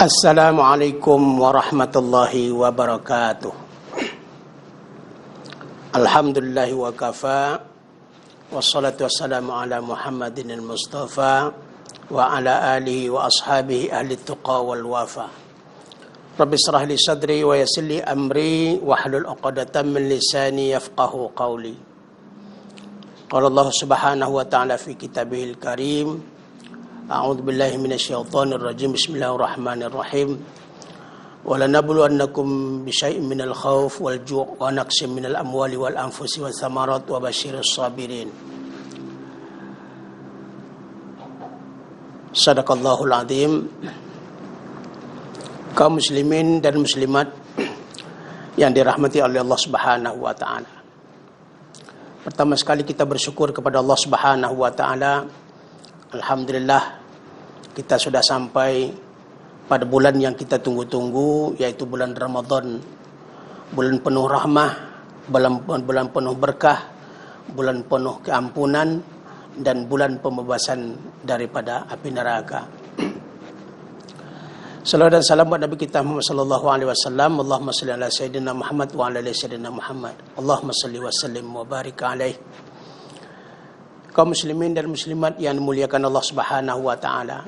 Assalamualaikum warahmatullahi wabarakatuh. Alhamdulillah wa kafa. Wassalatu wassalamu ala Muhammadin al-Mustafa wa ala alihi wa ashabihi ahli tuqa wal wafa. Rabbi israh li sadri wa yassir li amri wahlul 'uqdatam min lisani yafqahu qawli. Qala Allah subhanahu wa ta'ala fi kitabihil karim. A'udzu billahi minasyaitonir rajim. Bismillahirrahmanirrahim. Walanabluwannakum bisyai'in minal khauf wal ju' wa naqsin minal amwali wal anfusi wath thamarat wa basyiris sabirin. Shadaqallahul azim. Kaum muslimin dan muslimat yang dirahmati oleh Allah Subhanahu wa taala. Pertama sekali kita bersyukur kepada Allah Subhanahu wa taala. Alhamdulillah kita sudah sampai pada bulan yang kita tunggu-tunggu, yaitu bulan Ramadan. Bulan penuh rahmah, bulan penuh berkah, bulan penuh keampunan, dan bulan pembebasan daripada api neraka. Salawat dan salam buat Nabi kita Muhammad sallallahu alaihi wasallam. Allahumma shalli ala sayyidina Muhammad wa ala ali sayyidina Muhammad. Allahumma shalli wa sallim wa barik alaihi. Kaum muslimin dan muslimat yang dimuliakan Allah Subhanahu wa taala.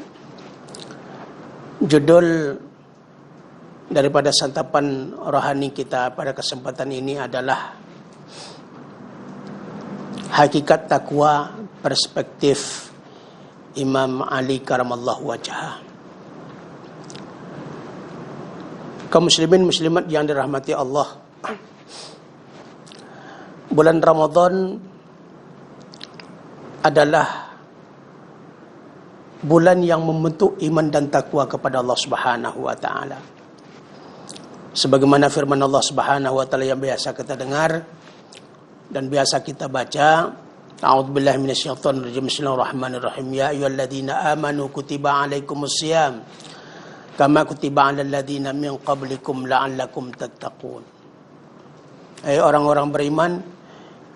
Judul daripada santapan rohani kita pada kesempatan ini adalah Hakikat Takwa Perspektif Imam Ali Karamallahu Wajhah. Kaum muslimin muslimat yang dirahmati Allah, bulan Ramadan adalah bulan yang membentuk iman dan takwa kepada Allah Subhanahu wa taala. Sebagaimana firman Allah Subhanahu wa taala yang biasa kita dengar dan biasa kita baca, A'udzubillahi minasyaitonir rajim. Bismillahirrahmanirrahim. Ya ayyuhalladzina amanu kutiba alaikumusiyam kama kutiba alal ladzina min qablikum la'allakum tattaqun. Hai orang-orang beriman,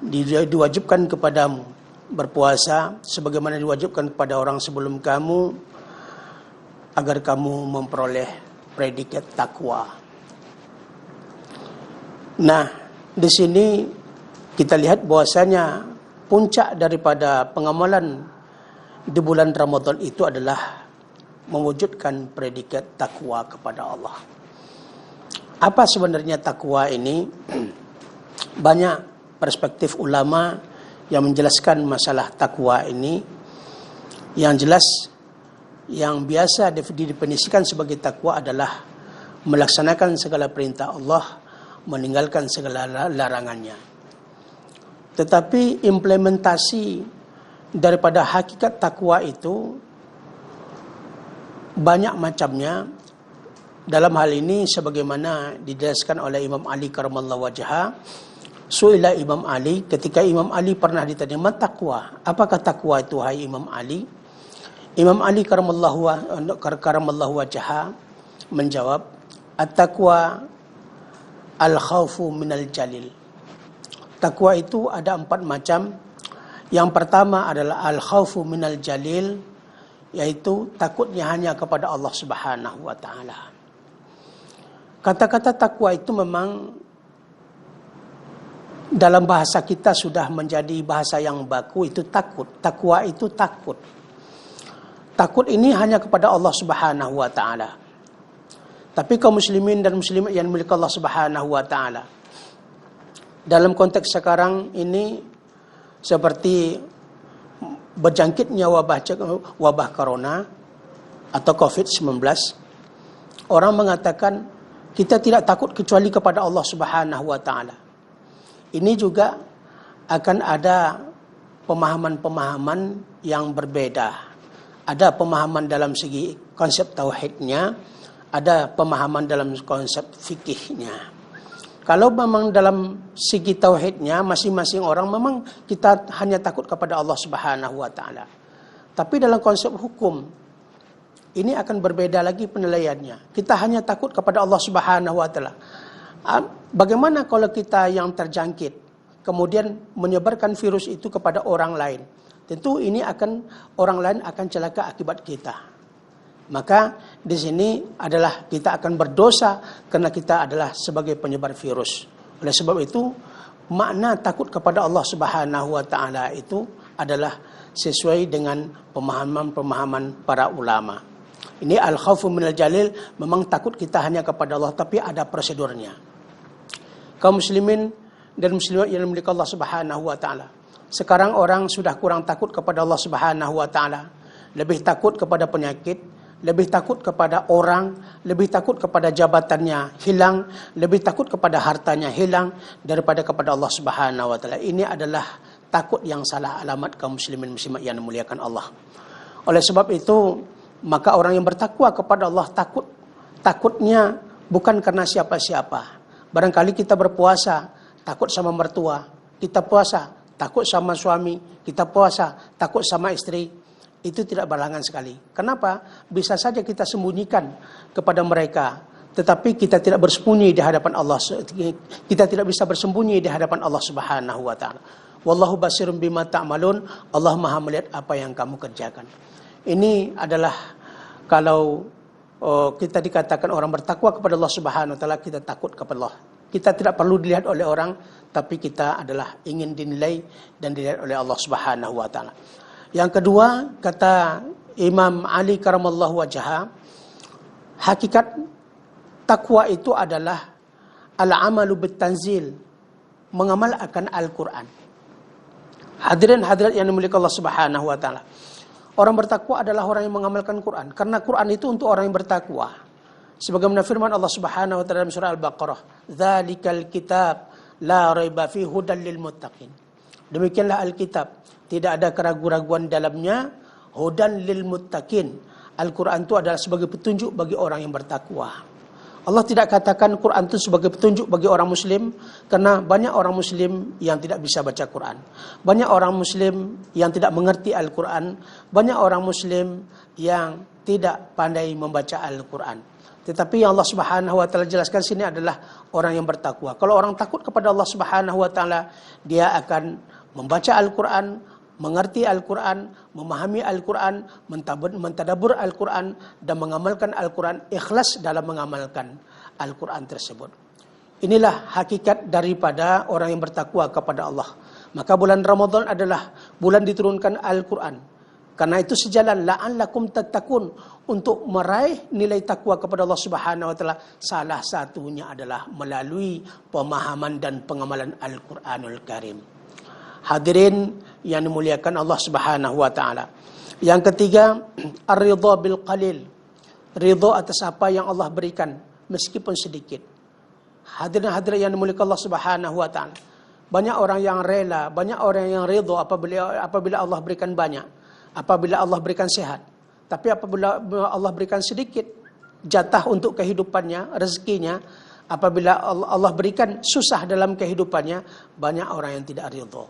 diwajibkan kepadamu berpuasa sebagaimana diwajibkan kepada orang sebelum kamu agar kamu memperoleh predikat takwa. Nah, di sini kita lihat bahwasanya puncak daripada pengamalan di bulan Ramadan itu adalah mewujudkan predikat takwa kepada Allah. Apa sebenarnya takwa ini? Banyak perspektif ulama yang menjelaskan masalah takwa ini. Yang jelas, yang biasa didefinisikan sebagai takwa adalah melaksanakan segala perintah Allah, meninggalkan segala larangannya. Tetapi implementasi daripada hakikat takwa itu banyak macamnya. Dalam hal ini sebagaimana dijelaskan oleh Imam Ali Karamallahu Wajhah, Su'ila Imam Ali, ketika Imam Ali pernah ditanya, "Man taqwa?" Apakah takwa itu, hai Imam Ali? Imam Ali karamallahu wajhah menjawab, "At-taqwa al-khawfu minal jalil." Takwa itu ada 4 macam. Yang pertama adalah al-khawfu minal jalil, yaitu takutnya hanya kepada Allah Subhanahu wa taala. Kata-kata takwa itu memang dalam bahasa kita sudah menjadi bahasa yang baku, itu takut. Takwa itu takut. Takut ini hanya kepada Allah Subhanahu wa taala. Tapi kaum muslimin dan muslimat yang dimiliki Allah Subhanahu wa taala, dalam konteks sekarang ini seperti berjangkitnya wabah corona atau COVID-19, orang mengatakan kita tidak takut kecuali kepada Allah Subhanahu wa taala. Ini juga akan ada pemahaman-pemahaman yang berbeda. Ada pemahaman dalam segi konsep tauhidnya, ada pemahaman dalam konsep fikihnya. Kalau memang dalam segi tauhidnya, masing-masing orang memang kita hanya takut kepada Allah Subhanahu wa taala. Tapi dalam konsep hukum, ini akan berbeda lagi penilaiannya. Kita hanya takut kepada Allah Subhanahu wa taala. Bagaimana kalau kita yang terjangkit kemudian menyebarkan virus itu kepada orang lain? Tentu ini orang lain akan celaka akibat kita. Maka di sini adalah kita akan berdosa karena kita adalah sebagai penyebar virus. Oleh sebab itu, makna takut kepada Allah Subhanahu wa taala itu adalah sesuai dengan pemahaman-pemahaman para ulama. Ini al-khaufu minal jalil, memang takut kita hanya kepada Allah, tapi ada prosedurnya. Kaum muslimin dan muslimat yang dimiliki Allah Subhanahu wa taala. Sekarang orang sudah kurang takut kepada Allah Subhanahu wa taala. Lebih takut kepada penyakit, lebih takut kepada orang, lebih takut kepada jabatannya hilang, lebih takut kepada hartanya hilang daripada kepada Allah Subhanahu wa taala. Ini adalah takut yang salah alamat kaum muslimin muslimat yang dimuliakan Allah. Oleh sebab itu, maka orang yang bertakwa kepada Allah takutnya bukan karena siapa-siapa. Barangkali kita berpuasa takut sama mertua, kita puasa takut sama suami, kita puasa takut sama istri. Itu tidak berhalangan sekali. Kenapa? Bisa saja kita sembunyikan kepada mereka, tetapi kita tidak bersembunyi di hadapan Allah. Kita tidak bisa bersembunyi di hadapan Allah Subhanahu wa taala. Wallahu basirun bima ta'malun. Allah Maha melihat apa yang kamu kerjakan. Ini adalah kalau kita dikatakan orang bertakwa kepada Allah Subhanahu wa taala, kita takut kepada Allah. Kita tidak perlu dilihat oleh orang, tapi kita adalah ingin dinilai dan dilihat oleh Allah Subhanahu wa taala. Yang kedua, kata Imam Ali karamallahu wajhah, hakikat takwa itu adalah al-amalu bitanzil, mengamal akan Al-Quran. Hadirin hadirat yang dimiliki Allah Subhanahu wa taala. Orang bertakwa adalah orang yang mengamalkan Quran, karena Quran itu untuk orang yang bertakwa. Sebagaimana firman Allah Subhanahu wa taala dalam surah Al-Baqarah, "Dzalikal kitab la raiba fihi hudal lil muttaqin." Demikianlah Alkitab, tidak ada keraguan-raguan dalamnya, hudan lil muttaqin. Al-Quran itu adalah sebagai petunjuk bagi orang yang bertakwa. Allah tidak katakan Quran itu sebagai petunjuk bagi orang muslim, karena banyak orang muslim yang tidak bisa baca Quran. Banyak orang muslim yang tidak mengerti Al-Quran. Banyak orang muslim yang tidak pandai membaca Al-Quran. Tetapi yang Allah Subhanahu wa taala jelaskan sini adalah orang yang bertakwa. Kalau orang takut kepada Allah Subhanahu wa taala, dia akan membaca Al-Quran, mengerti Al-Quran, memahami Al-Quran, mentadabbur Al-Quran, dan mengamalkan Al-Quran, ikhlas dalam mengamalkan Al-Quran tersebut. Inilah hakikat daripada orang yang bertakwa kepada Allah. Maka bulan Ramadan adalah bulan diturunkan Al-Quran. Karena itu sejalan la'allakum tattaqun, untuk meraih nilai takwa kepada Allah Subhanahu wa taala, salah satunya adalah melalui pemahaman dan pengamalan Al-Qur'anul Karim. Hadirin yang dimuliakan Allah Subhanahu wa taala. Yang ketiga, ar-ridha bil qalil. Ridha atas apa yang Allah berikan meskipun sedikit. Hadirin hadirat yang dimuliakan Allah Subhanahu wa taala. Banyak orang yang rela, banyak orang yang ridha apabila Allah berikan banyak, apabila Allah berikan sehat. Tapi apabila Allah berikan sedikit jatah untuk kehidupannya, rezekinya, apabila Allah berikan susah dalam kehidupannya, banyak orang yang tidak ridha.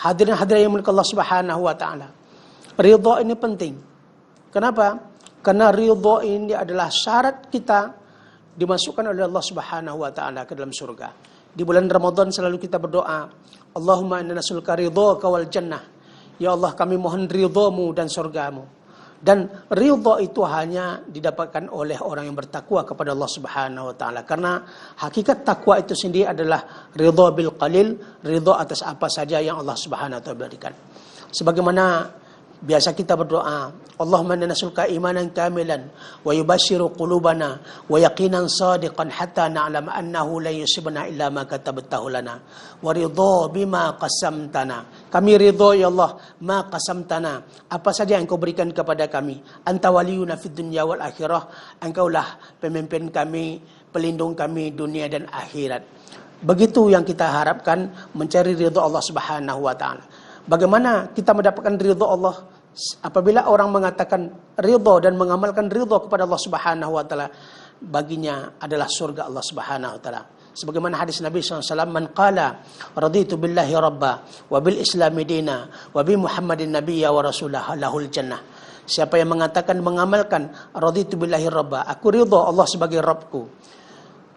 Hadirin-hadirin yang dimuliakan Allah Subhanahu wa taala. Ridha ini penting. Kenapa? Karena ridha ini adalah syarat kita dimasukkan oleh Allah Subhanahu wa taala ke dalam surga. Di bulan Ramadan selalu kita berdoa, Allahumma inna nas'aluka ridhaka wal jannah. Ya Allah, kami mohon ridhamu dan surgamu. Dan ridha itu hanya didapatkan oleh orang yang bertakwa kepada Allah Subhanahu wa taala. Karena hakikat takwa itu sendiri adalah ridha bil qalil, ridha atas apa saja yang Allah Subhanahu wa taala berikan. Sebagaimana biasa kita berdoa, Allahumma inna nas'aluka imanan kamilan wa yubashshiru qulubana wa yaqinan sadiqan hatta na'lam annahu la yusibna illa ma katabtahu lana wa ridha bima qasamtana. Kami ridha ya Allah ma qasamtana, apa saja yang Engkau berikan kepada kami. Anta waliyuna fid dunya wal akhirah, Engkaulah pemimpin kami, pelindung kami dunia dan akhirat. Begitu yang kita harapkan, mencari ridha Allah Subhanahu wa taala. Bagaimana kita mendapatkan ridha Allah? Apabila orang mengatakan ridha dan mengamalkan ridha kepada Allah Subhanahu wa taala, baginya adalah surga Allah Subhanahu wa taala. Sebagaimana hadis Nabi SAW, man qala raditu billahi rabba wa bil islami dina wa bi Muhammadin nabiyya wa rasulah lahul jannah. Siapa yang mengatakan, mengamalkan raditu billahi rabba, aku ridha Allah sebagai Rabbku,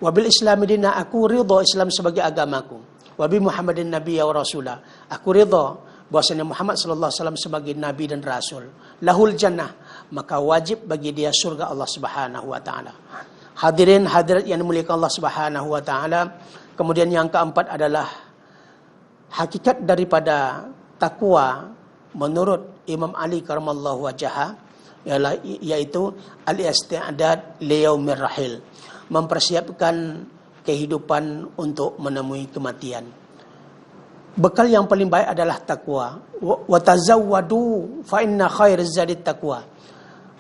wa bil islami dina, aku ridha Islam sebagai agamaku, wa bi Muhammadin nabiyya wa rasulah, aku ridha bahwasanya Muhammad sallallahu alaihi wasallam sebagai nabi dan rasul, lahul jannah, maka wajib bagi dia surga Allah Subhanahu wa taala. Hadirin hadirat yang dimuliakan Allah Subhanahu wa taala. Kemudian yang keempat adalah hakikat daripada takwa menurut Imam Ali karamallahu wajhah, yaitu al-isti'dad liyaumir rahil, mempersiapkan kehidupan untuk menemui kematian. Bekal yang paling baik adalah takwa. Wa tazawwadu fa inna khairaz zadi taqwa.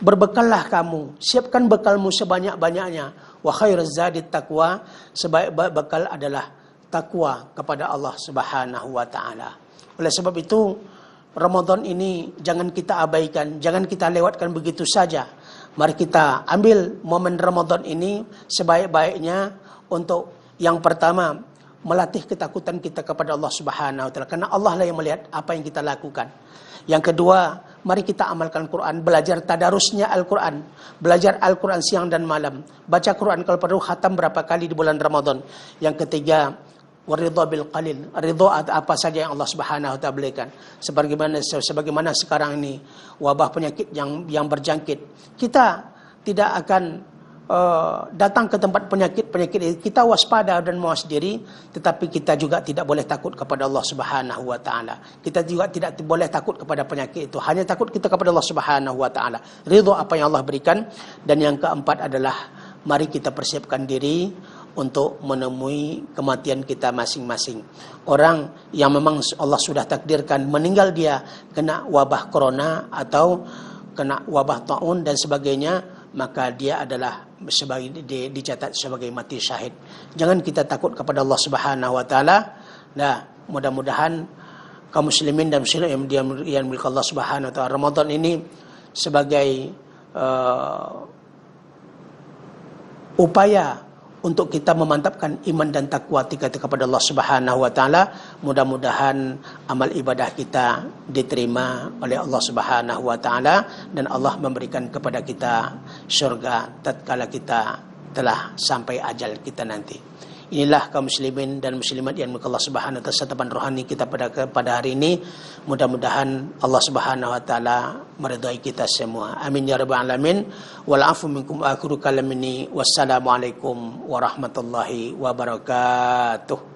Berbekallah kamu, siapkan bekalmu sebanyak-banyaknya. Wa khairaz zadi taqwa, sebaik-baik bekal adalah takwa kepada Allah Subhanahu wa taala. Oleh sebab itu, Ramadan ini jangan kita abaikan, jangan kita lewatkan begitu saja. Mari kita ambil momen Ramadan ini sebaik-baiknya untuk yang pertama, melatih ketakutan kita kepada Allah Subhanahu wa taala, karena Allah lah yang melihat apa yang kita lakukan. Yang kedua, mari kita amalkan Quran, belajar tadarusnya Al-Quran, belajar Al-Quran siang dan malam, baca Quran kalau perlu khatam berapa kali di bulan Ramadan. Yang ketiga, waridha bil qalil, ridha apa saja yang Allah Subhanahu wa taala berikan. Sebagaimana sekarang ini wabah penyakit yang berjangkit, kita tidak akan datang ke tempat penyakit ini. Kita waspada dan mawas diri, tetapi kita juga tidak boleh takut kepada Allah Subhanahu wa taala. Kita juga tidak boleh takut kepada penyakit itu, hanya takut kita kepada Allah Subhanahu wa taala, ridha apa yang Allah berikan. Dan yang keempat adalah mari kita persiapkan diri untuk menemui kematian kita masing-masing. Orang yang memang Allah sudah takdirkan meninggal, dia kena wabah corona atau kena wabah taun dan sebagainya, maka dia adalah dicatat sebagai mati syahid. Jangan kita takut kepada Allah Subhanahu wa taala. Nah, mudah-mudahan kaum muslimin dan muslimat yang dimiliki Allah Subhanahu wa taala, Ramadan ini sebagai upaya untuk kita memantapkan iman dan takwa kita kepada Allah Subhanahu wa taala. Mudah-mudahan amal ibadah kita diterima oleh Allah Subhanahu wa taala dan Allah memberikan kepada kita syurga tatkala kita telah sampai ajal kita nanti. Inilah kaum muslimin dan muslimat yang Allah Subhanahu wa taala satapan rohani kita pada hari ini. Mudah-mudahan Allah Subhanahu wa taala meridai kita semua. Amin ya rabbal alamin. Wal afu minkum akhiru kalamini. Wassalamualaikum warahmatullahi wabarakatuh.